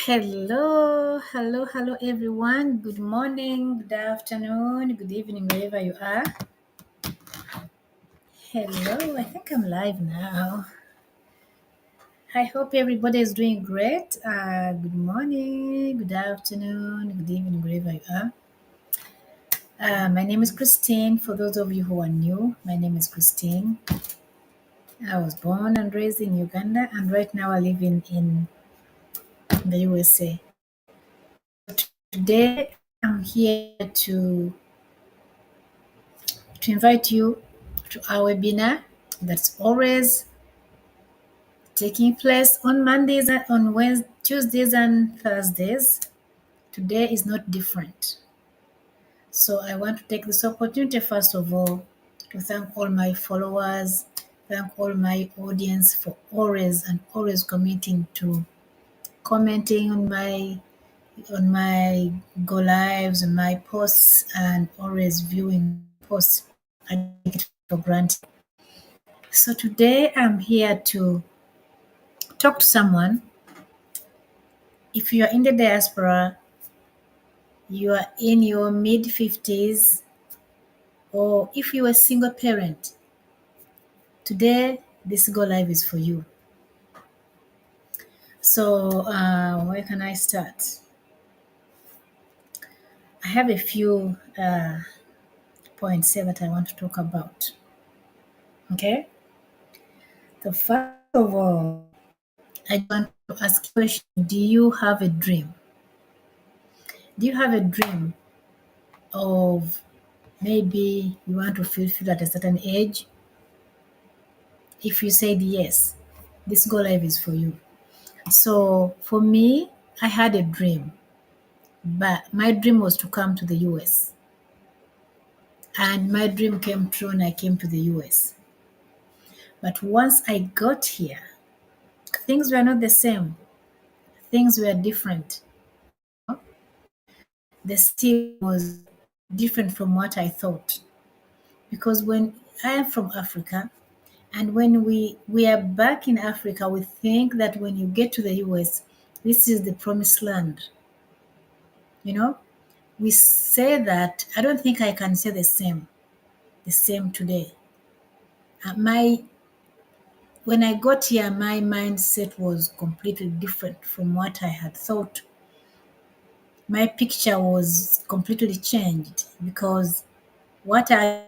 Hello, everyone. Good morning, good afternoon, good evening, wherever you are. Hello, I think I'm live now. I hope everybody is doing great. Good morning, good afternoon, good evening, wherever you are. My name is Christine. For those of you who are new, my name is Christine. I was born and raised in Uganda, and right now I live in the USA. Today, I'm here to invite you to our webinar that's always taking place on Mondays and on Wednesdays, Tuesdays and Thursdays. Today is not different. So I want to take this opportunity, first of all, to thank all my followers, thank all my audience for always and always committing to commenting on my go lives, on my posts, and always viewing posts. I take it for granted. So today I'm here to talk to someone. If you are in the diaspora, you are in your mid 50s, or if you're a single parent, today this Go Live is for you. So, where can I start? I have a few points here that I want to talk about. Okay? So, first of all, I want to ask you a question. Do you have a dream? Do you have a dream of maybe you want to fulfill at a certain age? If you said yes, this Go Live is for you. So for me, I had a dream, but my dream was to come to the US. And my dream came true when I came to the US. But once I got here, things were not the same. Things were different. The city was different from what I thought. Because when I am from Africa, and when we are back in Africa, we think that when you get to the US, this is the promised land. You know, we say that. I don't think I can say the same today. My When I got here, my mindset was completely different from what I had thought. My picture was completely changed because what I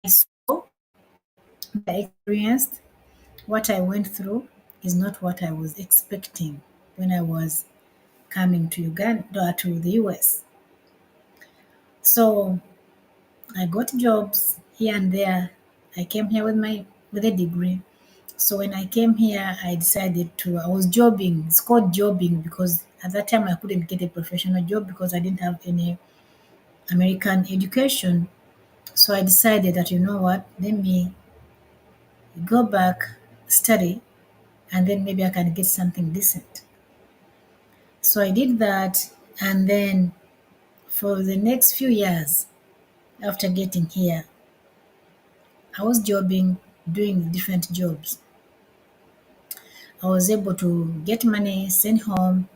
saw, what I experienced, what I went through is not what I was expecting when I was coming to Uganda, to the US. So I got jobs here and there. I came here with a degree. So when I came here, I was jobbing. It's called jobbing because at that time I couldn't get a professional job because I didn't have any American education. So I decided that, you know what, let me go back, study, and then maybe I can get something decent. So I did that, and then for the next few years after getting here, I was jobbing, doing different jobs. I was able to get money, send home,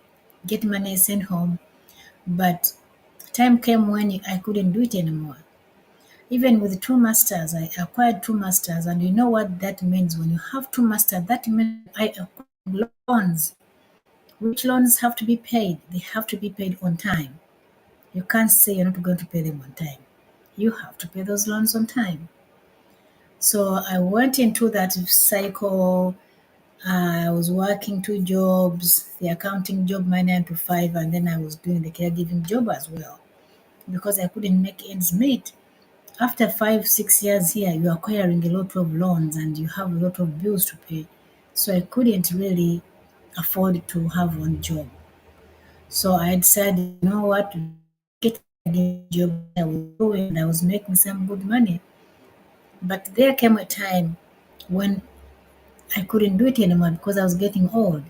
get money, send home. But time came when I couldn't do it anymore. Even with two masters, I acquired two masters, and you know what that means when you have two masters. That means I acquired loans, which loans have to be paid. They have to be paid on time. You can't say you're not going to pay them on time. You have to pay those loans on time. So I went into that cycle. I was working two jobs, the accounting job, my 9 to 5, and then I was doing the caregiving job as well because I couldn't make ends meet. After 5, 6 years here, you're acquiring a lot of loans and you have a lot of bills to pay. So I couldn't really afford to have one job. So I decided, you know what, to get a job I was doing and I was making some good money. But there came a time when I couldn't do it anymore because I was getting old.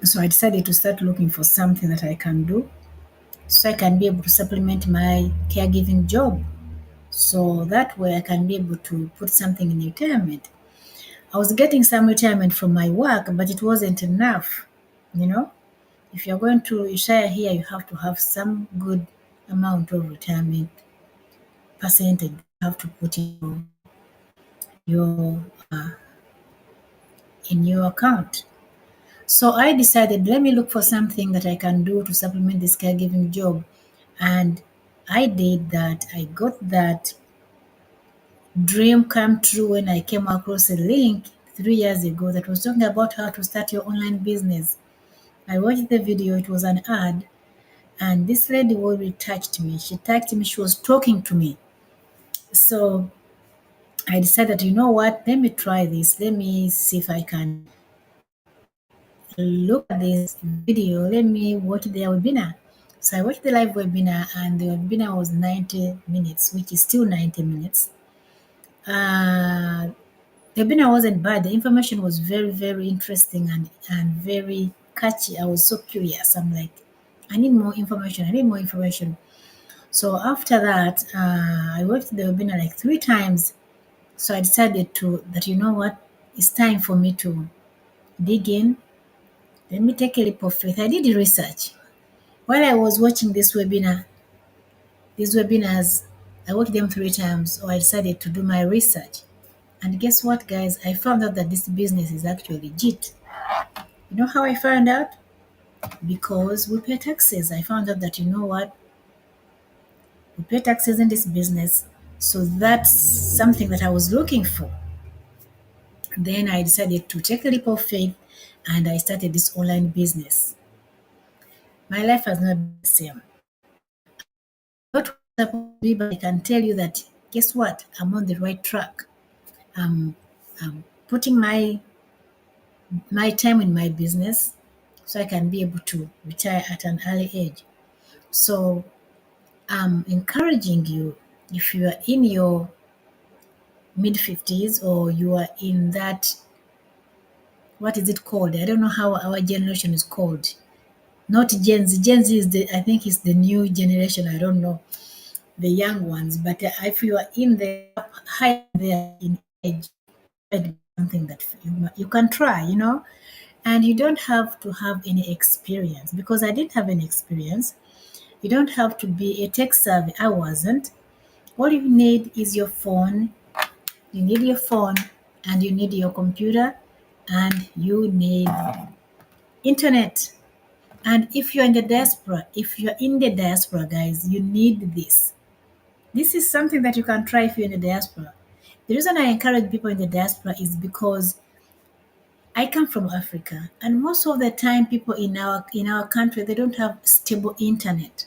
So I decided to start looking for something that I can do so I can be able to supplement my caregiving job. So that way I can be able to put something in retirement. I was getting some retirement from my work, but it wasn't enough, you know. If you're going to retire here, you have to have some good amount of retirement percentage you have to put your in your account. So I decided, let me look for something that I can do to supplement this caregiving job. And I did that. I got that dream come true when I came across a link 3 years ago that was talking about how to start your online business. I watched the video, it was an ad, and this lady really touched me. She touched me, she was talking to me. So I decided, you know what, let me try this. Let me see if I can look at this video. Let me watch the webinar. So I watched the live webinar, and the webinar was 90 minutes, which is still 90 minutes. The webinar wasn't bad. The information was very, very interesting and very catchy. I was so curious. I'm like, I need more information. I need more information. So after that, I watched the webinar like 3 times. So I decided that, you know what, it's time for me to dig in. Let me take a leap of faith. I did the research. While I was watching these webinars, I watched them 3 times. So I decided to do my research. And guess what, guys? I found out that this business is actually legit. You know how I found out? Because we pay taxes. I found out that, you know what? We pay taxes in this business. So that's something that I was looking for. Then I decided to take a leap of faith and I started this online business. My life has not been the same. Not what I'm supposed to be, but I can tell you that, guess what? I'm on the right track. I'm putting my time in my business so I can be able to retire at an early age. So I'm encouraging you, if you are in your mid 50s or you are in that, what is it called? I don't know how our generation is called. Not Gen Z. Gen Z is I think it's the new generation. I don't know the young ones, but if you are in the high there in age, something that you can try, and you don't have to have any experience, because I didn't have any experience. You don't have to be a tech savvy. I wasn't. All you need is your phone. You need your phone and you need your computer and you need internet. And if you're in the diaspora, guys, you need this. This is something that you can try if you're in the diaspora. The reason I encourage people in the diaspora is because I come from Africa, and most of the time people in our country, they don't have stable internet.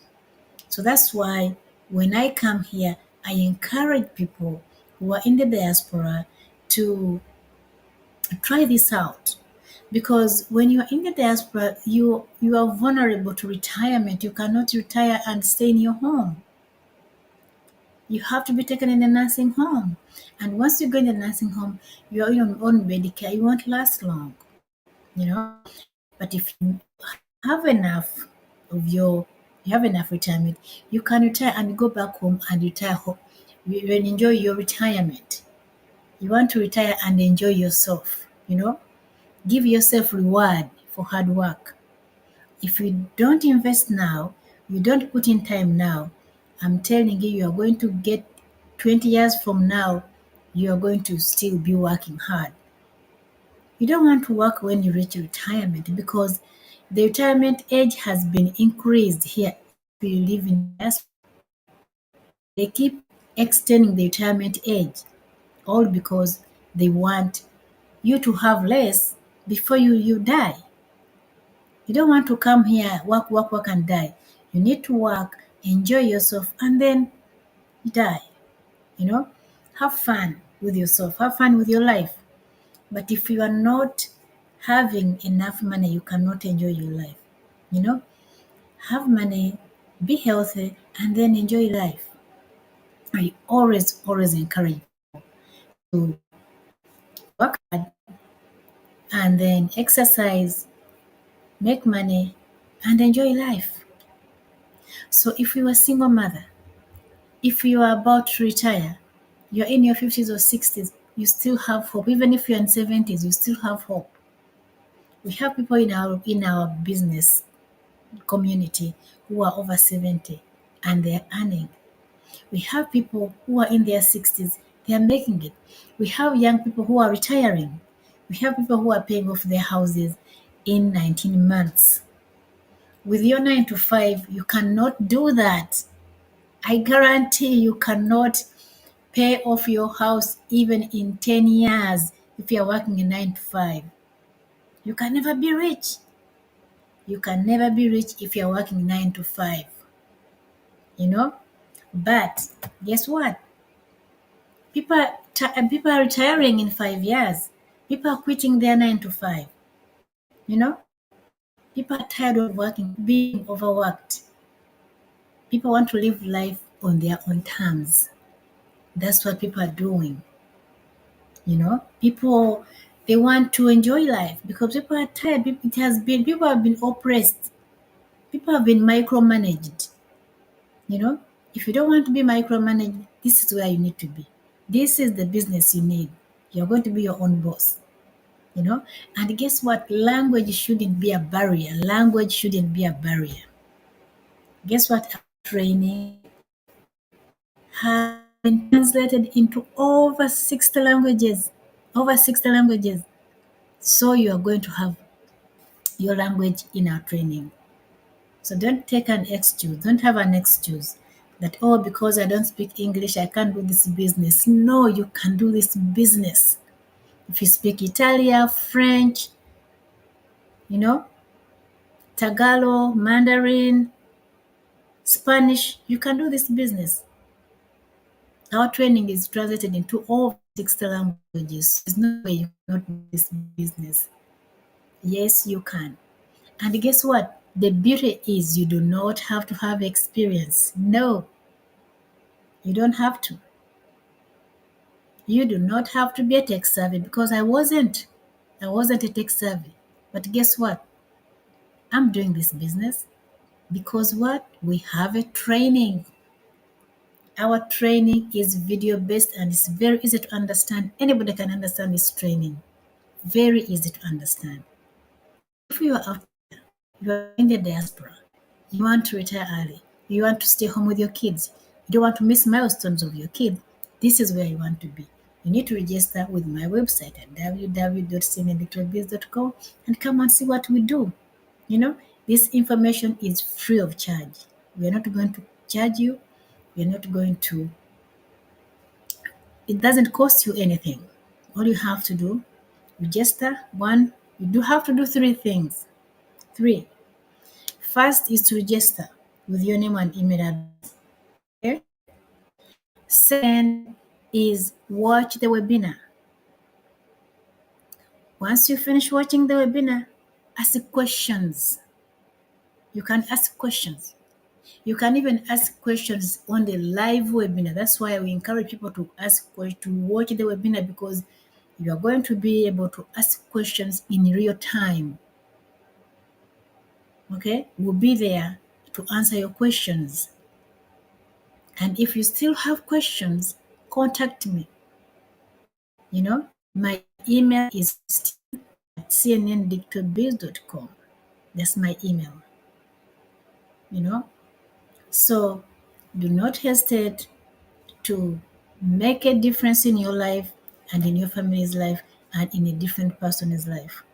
So that's why when I come here, I encourage people who are in the diaspora to try this out. Because when you are in the diaspora, you are vulnerable to retirement. You cannot retire and stay in your home. You have to be taken in a nursing home. And once you go in the nursing home, you're on your own Medicare. You won't last long, you know. But if you have enough of your, you have enough retirement, you can retire and go back home and retire home. You will enjoy your retirement. You want to retire and enjoy yourself. Give yourself reward for hard work. If you don't invest now, you don't put in time now, I'm telling you, you are going to get 20 years from now, you are going to still be working hard. You don't want to work when you reach retirement, because the retirement age has been increased here. If you live in diaspora, they keep extending the retirement age, all because they want you to have less before you die. You don't want to come here, work, work, work, and die. You need to work, enjoy yourself, and then die. You know, have fun with yourself, have fun with your life. But if you are not having enough money, you cannot enjoy your life. You know, have money, be healthy, and then enjoy life. I always, always encourage you to work hard and then exercise, make money, and enjoy life. So if you're a single mother, if you are about to retire, you're in your 50s or 60s, you still have hope. Even if you're in 70s, you still have hope. We have people in our business. community who are over 70 and they're earning. We have people who are in their 60s, they are making it. We have young people who are retiring. We have people who are paying off their houses in 19 months. With your 9 to 5, you cannot do that. I guarantee you cannot pay off your house even in 10 years if you're working a 9 to 5. You can never be rich. You can never be rich if you're working 9 to 5, you know? But guess what? People are retiring in 5 years. People are quitting their 9 to 5, you know? People are tired of working, being overworked. People want to live life on their own terms. That's what people are doing. People, they want to enjoy life because people are tired. People have been oppressed. People have been micromanaged. You know, if you don't want to be micromanaged, this is where you need to be. This is the business you need. You're going to be your own boss. And guess what? Language shouldn't be a barrier. Language shouldn't be a barrier. Guess what? Training has been translated into over 60 languages. Over 60 languages. So you are going to have your language in our training. So don't take an excuse. Don't have an excuse that, oh, because I don't speak English, I can't do this business. No, you can do this business. If you speak Italian, French, you know, Tagalog, Mandarin, Spanish, you can do this business. Our training is translated into all 60 languages. There's no way you cannot do this business. Yes, you can. And guess what? The beauty is you do not have to have experience. No, you don't have to. You do not have to be a tech savvy because I wasn't. I wasn't a tech savvy. But guess what? I'm doing this business because what? We have a training. Our training is video based and it's very easy to understand. Anybody can understand this training. Very easy to understand. If you are out there, you are in the diaspora, you want to retire early, you want to stay home with your kids, you don't want to miss milestones of your kid, this is where you want to be. You need to register with my website at www.seniordictorbiz.com and come and see what we do. This information is free of charge. We are not going to charge you. We are not going to, it doesn't cost you anything. All you have to do, register. One, you do have to do three things. Three. First is to register with your name and email address. Okay? Second is watch the webinar. Once you finish watching the webinar, ask questions. You can ask questions. You can even ask questions on the live webinar. That's why we encourage people to watch the webinar because you are going to be able to ask questions in real time. Okay? We'll be there to answer your questions. And if you still have questions, contact me. My email is steve@cnndictorbiz.com. That's my email. So do not hesitate to make a difference in your life and in your family's life and in a different person's life.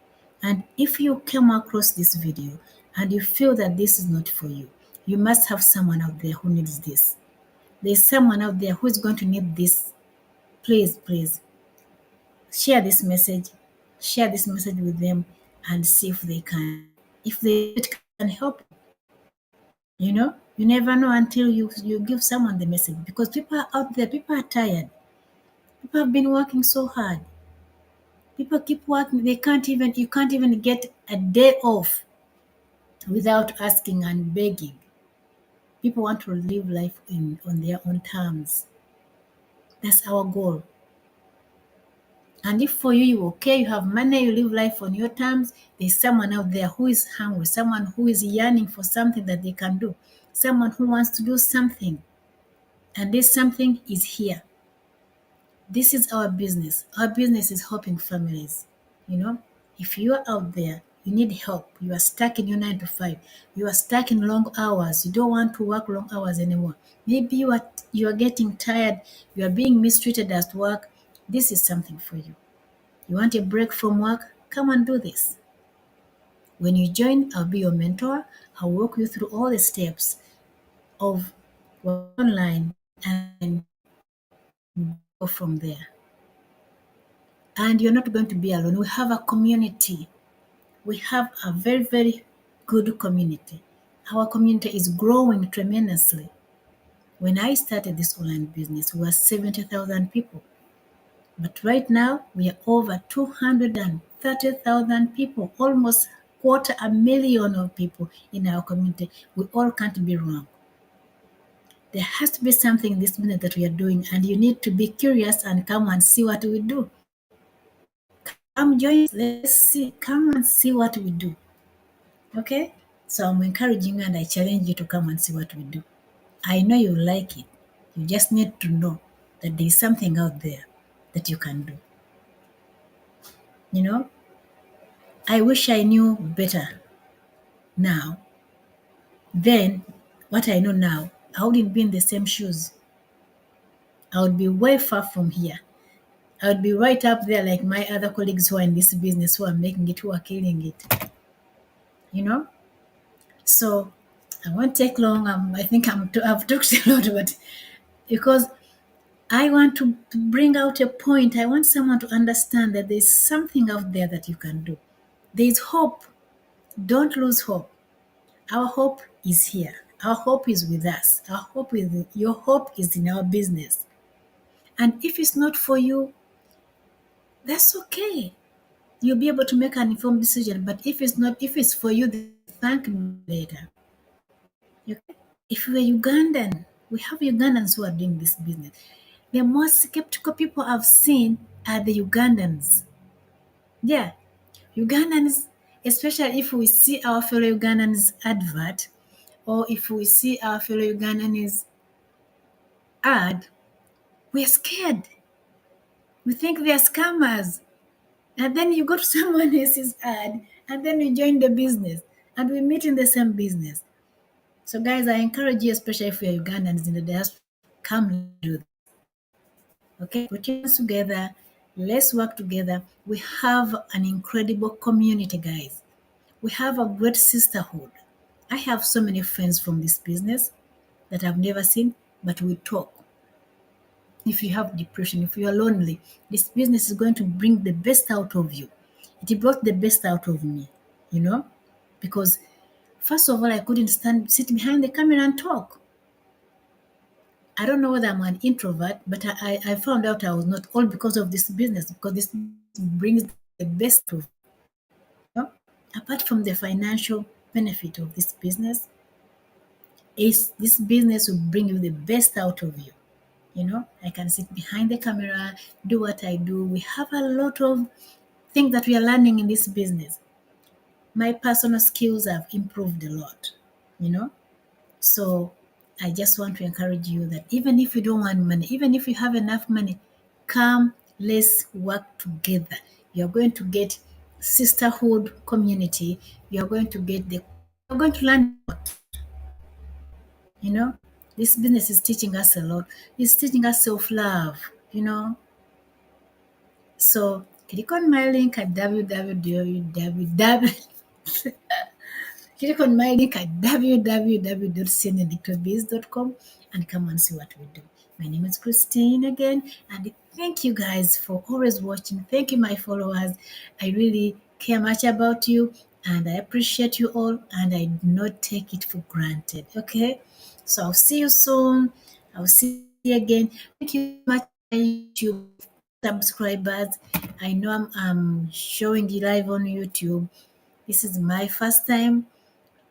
And if you come across this video and you feel that this is not for you, you must have someone out there who needs this. There's someone out there who is going to need this. Please, please share this message. Share this message with them and see if it can help. You never know until you give someone the message because people are out there, people are tired. People have been working so hard. People keep working. You can't even get a day off without asking and begging. People want to live life on their own terms. That's our goal. And if for you, you're okay, you have money, you live life on your terms, there's someone out there who is hungry, someone who is yearning for something that they can do, someone who wants to do something. And this something is here. This is our business. Our business is helping families. If you are out there, You need help. You are stuck in your 9 to 5. You are stuck in long hours. You don't want to work long hours anymore. Maybe you are getting tired. You are being mistreated at work. This is something for you. You want a break from work? Come and do this. When you join, I'll be your mentor. I'll walk you through all the steps of online and go from there. And you're not going to be alone. We have a community. We have a very, very good community. Our community is growing tremendously. When I started this online business, we were 70,000 people. But right now, we are over 230,000 people, almost quarter a million of people in our community. We all can't be wrong. There has to be something in this business that we are doing, and you need to be curious and come and see what we do. Come join us. Let's see. Come and see what we do. Okay? So I'm encouraging you and I challenge you to come and see what we do. I know you like it. You just need to know that there's something out there that you can do. You know, I wish I knew better now. Then, what I know now, I wouldn't be in the same shoes. I would be way far from here. I would be right up there like my other colleagues who are in this business, who are making it, who are killing it. You know? So, I won't take long. I think I've talked a lot, but because I want to bring out a point. I want someone to understand that there's something out there that you can do. There's hope. Don't lose hope. Our hope is here. Our hope is with us. Your hope is in our business. And if it's not for you, that's okay. You'll be able to make an informed decision. But if it's for you, then thank me later. Okay? If we're Ugandan, we have Ugandans who are doing this business. The most skeptical people I've seen are the Ugandans. Yeah, Ugandans, especially if we see our fellow Ugandans advert, or if we see our fellow Ugandans ad, we're scared. We think they're scammers. And then you go to someone else's ad, and then you join the business, and we meet in the same business. So, guys, I encourage you, especially if you're Ugandans in the diaspora, come do this. Okay, put your hands together. Let's work together. We have an incredible community, guys. We have a great sisterhood. I have so many friends from this business that I've never seen, but we talk. If you have depression, if you are lonely, this business is going to bring the best out of you. It brought the best out of me, you know, because first of all, I couldn't sit behind the camera and talk. I don't know whether I'm an introvert, but I found out I was not, all because of this business, because this brings the best of you. Know? Apart from the financial benefit of this business, is this business will bring you the best out of you. You know, I can sit behind the camera, do what I do. We have a lot of things that we are learning in this business. My personal skills have improved a lot, you know. So I just want to encourage you that even if you don't want money, even if you have enough money, come, let's work together. You're going to get sisterhood community. You're going to you're going to learn a lot. You know, this business is teaching us a lot. It's teaching us self-love, you know. So click on my link at www. Click on my link at www.cnedictorbiz.com and come and see what we do. My name is Christine again, and thank you guys for always watching. Thank you, my followers. I really care much about you, and I appreciate you all, and I do not take it for granted. Okay, so I'll see you soon. I'll see you again. Thank you so much, YouTube subscribers. I know I'm showing you live on YouTube. This is my first time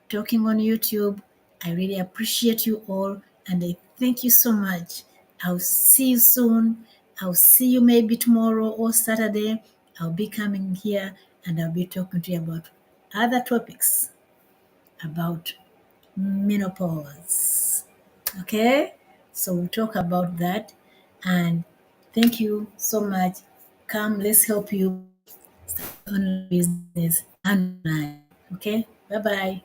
talking on YouTube. I really appreciate you all, and I thank you so much. I'll see you soon. I'll see you maybe tomorrow or Saturday. I'll be coming here and I'll be talking to you about other topics about menopause. Okay? So we'll talk about that. And thank you so much. Come, let's help you online business and online. Okay, bye bye.